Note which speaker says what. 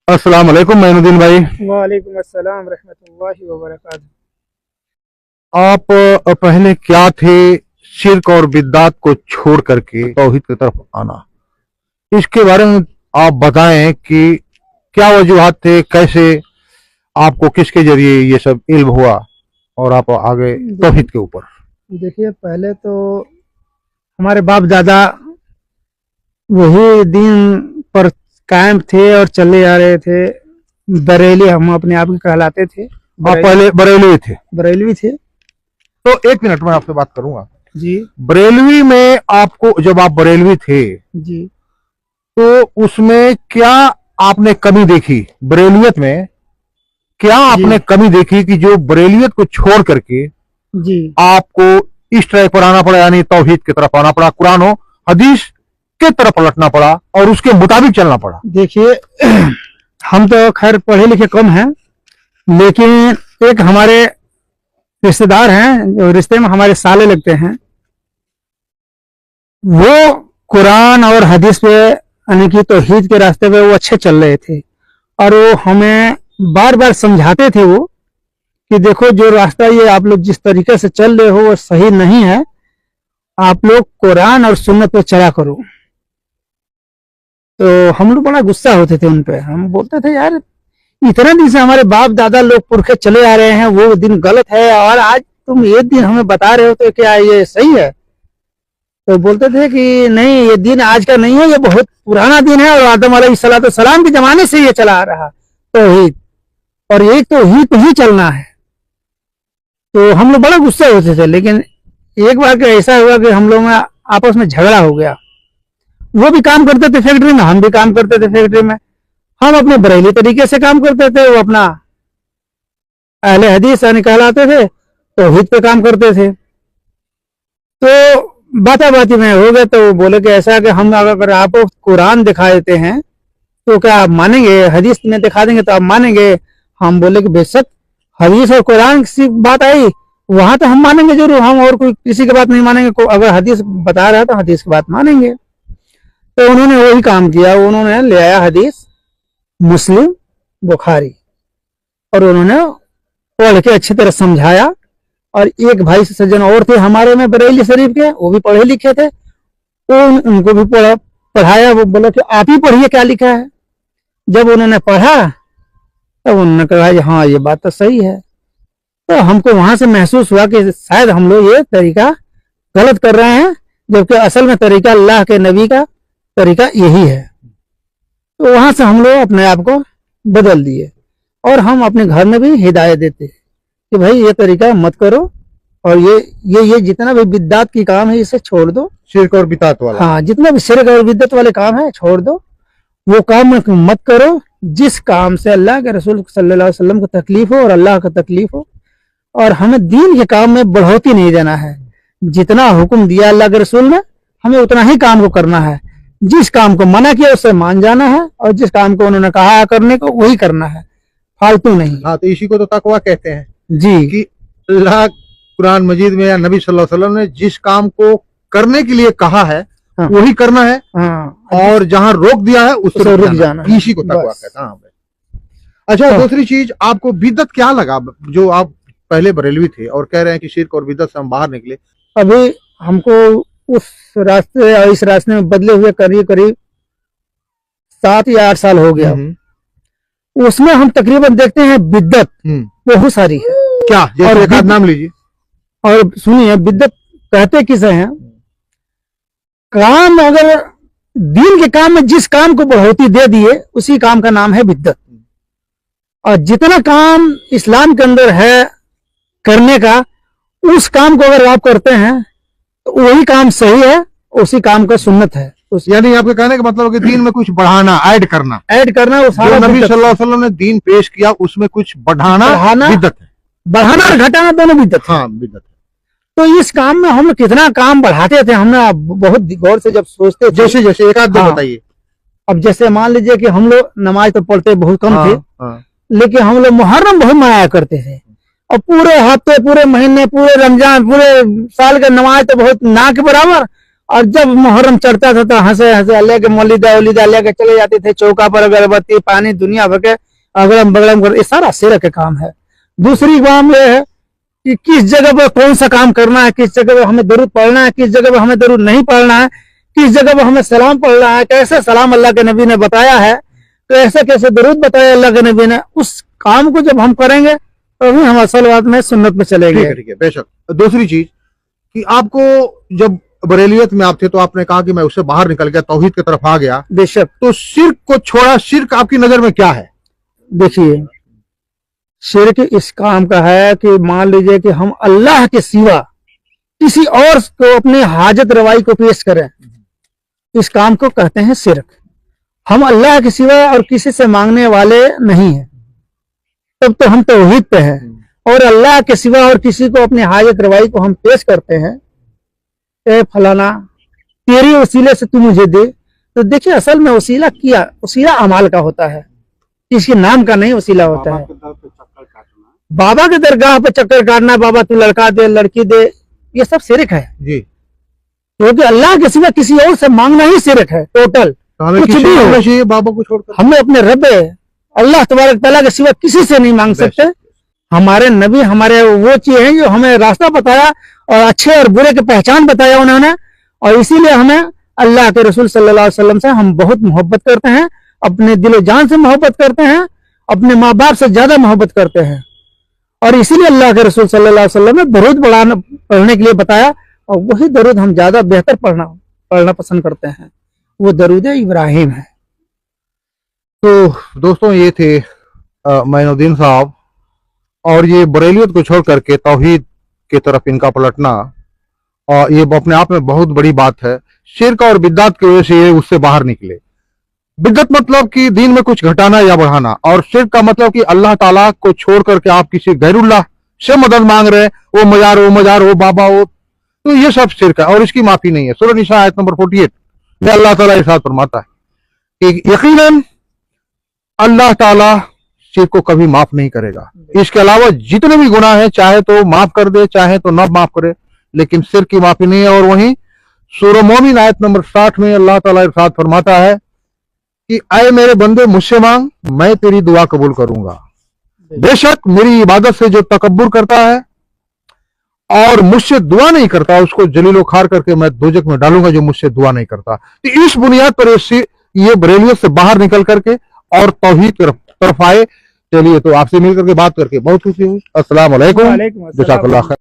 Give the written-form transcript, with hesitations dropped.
Speaker 1: अस्सलाम वालेकुम मैनुद्दीन भाई।
Speaker 2: वालेकुम अस्सलाम रहमतुल्लाहि व बरकातहू।
Speaker 1: आप पहले क्या थे, शिर्क और बिद्दात को छोड़ करके तौहीद की तरफ आना, इसके बारे में आप बताएं कि क्या वजूहात थे, कैसे आपको किसके जरिए ये सब इल्म हुआ और आप आगे तौहीद के ऊपर।
Speaker 2: देखिए, पहले तो हमारे बाप दादा वही दीन पर कायम थे और चले आ रहे थे। बरेली हम अपने आप को कहलाते थे।
Speaker 1: आप पहले बरेलवी थे?
Speaker 2: बरेलवी थे।
Speaker 1: तो एक मिनट में आपसे बात करूंगा
Speaker 2: जी।
Speaker 1: बरेलवी में आपको, जब आप बरेलवी थे
Speaker 2: जी,
Speaker 1: तो उसमें क्या आपने कमी देखी? बरेलियत में क्या आपने कमी देखी कि जो बरेलियत को छोड़ करके
Speaker 2: जी
Speaker 1: आपको इस ट्रैक पर आना पड़ा, यानी तौहीद की तरफ आना पड़ा, कुरान हो हदीस के तरफ पलटना पड़ा और उसके मुताबिक चलना पड़ा?
Speaker 2: देखिए, हम तो खैर पढ़े लिखे कम हैं, लेकिन एक हमारे रिश्तेदार हैं जो रिश्ते में हमारे साले लगते हैं, वो कुरान और हदीस पे यानी कि तौहीद के रास्ते पे वो अच्छे चल रहे थे और वो हमें बार बार समझाते थे वो कि देखो, जो रास्ता ये आप लोग जिस तरीके से चल रहे हो वो सही नहीं है, आप लोग कुरान और सुन्नत पे चला करो। तो हम लोग बड़ा गुस्सा होते थे उन पे। हम बोलते थे, यार इतने दिन से हमारे बाप दादा लोग पुरखे चले आ रहे हैं, वो दिन गलत है और आज तुम ये दिन हमें बता रहे हो, तो क्या ये सही है? तो बोलते थे कि नहीं, ये दिन आज का नहीं है, ये बहुत पुराना दिन है और आदम अलैहिस्सलाम के जमाने से ये चला आ रहा तौहीद, और एक तौहीद पे ही चलना है। तो हम लोग बड़ा गुस्सा होते थे। लेकिन एक बार का ऐसा हुआ कि हम लोग में आपस में झगड़ा हो गया। वो भी काम करते थे फैक्ट्री में, हम भी काम करते थे फैक्ट्री में। हम अपने बरेली तरीके से काम करते थे, वो अपना अहले हदीस कहलाते थे, तौहीद पे काम करते थे। तो बाता बाती में हो गए। तो वो बोले कि ऐसा कि हम अगर आपको कुरान दिखा देते हैं तो क्या आप मानेंगे? हदीस में दिखा देंगे तो आप मानेंगे? हम बोले कि बेशक, हदीस और कुरान की बात आई वहां तो हम मानेंगे जरूर, हम और कोई किसी की बात नहीं मानेंगे। अगर हदीस बता रहा है तो हदीस की बात मानेंगे। तो उन्होंने वही काम किया। उन्होंने ले आया हदीस मुस्लिम बुखारी और उन्होंने पढ़ के अच्छी तरह समझाया। और एक भाई से सज्जन और थे हमारे में बरेली शरीफ के, वो भी पढ़े लिखे थे, उनको भी पढ़ाया। वो बोला कि आप ही पढ़िए क्या लिखा है। जब उन्होंने पढ़ा तब उन्होंने कहा हाँ, ये बात तो सही है। तो हमको वहां से महसूस हुआ कि शायद हम लोग ये तरीका गलत कर रहे हैं, जबकि असल में तरीका अल्लाह के नबी का तरीका यही है। तो वहां से हम लोग अपने आप को बदल दिए और हम अपने घर में भी हिदायत देते कि भाई ये तरीका मत करो और ये जितना भी बिद्दात की काम है इसे छोड़ दो।
Speaker 1: शिर्क और बिद्दात वाला,
Speaker 2: हाँ, जितना भी शिर्क और बिद्दत वाले काम है छोड़ दो, वो काम मत करो जिस काम से अल्लाह के रसूल सल्लल्लाहु अलैहि वसल्लम को तकलीफ हो और अल्लाह को तकलीफ हो। और हमें दीन के काम में बढ़ोतरी नहीं देना है। जितना हुक्म दिया अल्लाह के रसूल ने, हमें उतना ही काम को करना है। जिस काम को मना किया उससे मान जाना है और जिस काम को उन्होंने कहा करने को वही करना है, फालतू नहीं।
Speaker 1: हाँ, तो इसी को तो तकवा कहते हैं
Speaker 2: जी,
Speaker 1: कि अल्लाह कुरान मजीद में या नबी सल्लल्लाहु अलैहि वसल्लम ने जिस काम को करने के लिए कहा है
Speaker 2: हाँ,
Speaker 1: वही करना है।
Speaker 2: हाँ,
Speaker 1: और जहां रोक दिया है उससे
Speaker 2: रुक जाना है।
Speaker 1: इसी को तकवा कहते हैं। हाँ भाई। अच्छा, दूसरी चीज, आपको बिद्दत क्या लगा? जो आप पहले बरेलवी थे और कह रहे हैं कि शिर्क और बिद्दत से हम बाहर निकले,
Speaker 2: अभी हमको उस रास्ते और इस रास्ते में बदले हुए करीब 7 या 8 साल हो गया। उसमें हम तकरीबन देखते हैं बिद्दत बहुत सारी है।
Speaker 1: क्या? जैसे एक आध नाम लीजिए।
Speaker 2: और सुनिए, बिद्दत कहते किसे हैं? काम, अगर दीन के काम में जिस काम को बढ़ोतरी दे दिए उसी काम का नाम है बिद्दत। और जितना काम इस्लाम के अंदर है करने का, उस काम को अगर आप करते हैं तो वही काम सही है, उसी काम का सुन्नत है।
Speaker 1: यानी आपके कहने का मतलब कि दीन में कुछ बढ़ाना, ऐड करना
Speaker 2: वो सारा
Speaker 1: नबी सल्लल्लाहु अलैहि वसल्लम ने दीन पेश किया उसमें कुछ बढ़ाना बिद्दत है।
Speaker 2: बढ़ाना और घटाना दोनों बिद्दत है।
Speaker 1: हाँ, बिद्दत है।
Speaker 2: तो इस काम में हम कितना काम बढ़ाते थे, हमने बहुत गौर से जब सोचते थे।
Speaker 1: जैसे जैसे एक आध दो बताइए।
Speaker 2: अब जैसे मान लीजिए कि हम लोग नमाज तो पढ़ते बहुत कम थे, लेकिन हम लोग मुहर्रम बहुत मनाया करते थे और पूरे हफ्ते, पूरे महीने, पूरे रमजान, पूरे साल का नमाज तो बहुत ना के बराबर, और जब मुहर्रम चढ़ता था तो हंसे हंसे अल्लाह के मौलिदा लेके चले जाते थे चौका पर, अगरबत्ती पानी दुनिया भर के अगड़म बगड़म कर, ये सारा शिरक का काम है। दूसरी काम यह है कि किस जगह पर कौन सा काम करना है, किस जगह पर हमें दरूद पढ़ना है, किस जगह पर हमें दरूद नहीं पढ़ना है, किस जगह पर हमें सलाम पढ़ना है, कैसे सलाम अल्लाह के नबी ने बताया है, कैसे कैसे दरूद बताया अल्लाह के नबी ने, उस काम को जब हम करेंगे तो भी हम असल बात में सुन्नत में चलेंगे।
Speaker 1: ठीक है बेशक। दूसरी चीज कि आपको जब बरेलियत में आप थे तो आपने कहा कि मैं उससे बाहर निकल गया, तौहीद की तरफ आ गया,
Speaker 2: बेशक।
Speaker 1: तो शिर्क को छोड़ा, शिर्क आपकी नजर में क्या है?
Speaker 2: देखिए, शिर्क इस काम का है कि मान लीजिए कि हम अल्लाह के सिवा किसी और को अपनी हाजत रवाई को पेश करें, इस काम को कहते हैं शिर्क। हम अल्लाह के सिवा और किसी से मांगने वाले नहीं हैं, तब तो हम तौहीद पे हैं। और अल्लाह के सिवा और किसी को अपनी हाजत रवाई को हम पेश करते हैं, ए फलाना तेरी वसीले से तू मुझे दे, तो देखिए असल में वसीला अमाल का होता है, किसी नाम का नहीं वसीला होता है। बाबा के दरगाह पे चक्कर काटना, बाबा तू लड़का दे लड़की दे, ये सब शिरक है
Speaker 1: जी।
Speaker 2: क्योंकि अल्लाह के सिवा किसी और से मांगना ही शिरक है टोटल।
Speaker 1: तो हमें
Speaker 2: कुछ
Speaker 1: किसी
Speaker 2: भी
Speaker 1: को
Speaker 2: हो,
Speaker 1: होना चाहिए बाबा को छोड़कर?
Speaker 2: हमें अपने रब अल्लाह तबारक तआला के सिवा किसी से नहीं मांग सकते। हमारे नबी हमारे वो चीज है जो हमें रास्ता बताया और अच्छे और बुरे की पहचान बताया उन्होंने, और इसीलिए हमें अल्लाह के रसूल सल्लल्लाहु अलैहि वसल्लम से हम बहुत मोहब्बत करते हैं, अपने दिलो जान से मोहब्बत करते हैं, अपने माँ बाप से ज्यादा मोहब्बत करते हैं। और इसीलिए अल्लाह के रसूल सल्लल्लाहु अलैहि वसल्लम ने दरूद पढ़ने के लिए बताया, और वही दरूद हम ज्यादा बेहतर पढ़ना पसंद करते हैं, वो दरूद इब्राहिम है।
Speaker 1: तो दोस्तों ये थे मोइनुद्दीन साहब, और ये बरेलियत को छोड़ करके तौहीद की तरफ इनका पलटना, और ये अपने आप में बहुत बड़ी बात है। शिर्क और बिद्दात की वजह से ये उससे बाहर निकले। बिद्दत मतलब कि दीन में कुछ घटाना या बढ़ाना, और शिर्क का मतलब कि अल्लाह ताला को छोड़ करके आप किसी गैरुल्लाह से मदद मांग रहे हैं, वो मजार हो बाबा हो, तो ये सब शिर्क है और इसकी माफी नहीं है। सूरह निसा आयत नंबर 48 में अल्लाह ताला इरशाद फरमाता है कि यकीनन अल्लाह ताला शिर्क को कभी माफ नहीं करेगा। इसके अलावा जितने भी गुनाह हैं चाहे तो माफ कर दे, चाहे तो न माफ करे, लेकिन शिर्क की माफी नहीं है। और वहीं सूरह मोमिन आयत नंबर 60 में अल्लाह ताला इरशाद फरमाता है कि ऐ मेरे बंदे मुझसे मांग, मैं तेरी दुआ कबूल करूंगा। बेशक मेरी इबादत से जो तकब्बुर करता है और मुझसे दुआ नहीं करता, उसको जलीलो खार करके मैं दोजख में डालूंगा जो मुझसे दुआ नहीं करता। तो इस बुनियाद पर ये बरेलियत से बाहर निकल करके और तौहीद तरफ आए। चलिए, तो आपसे मिलकर के बात करके बहुत खुशी हुई। अस्सलाम वालेकुम, जज़ाकल्लाह खैर।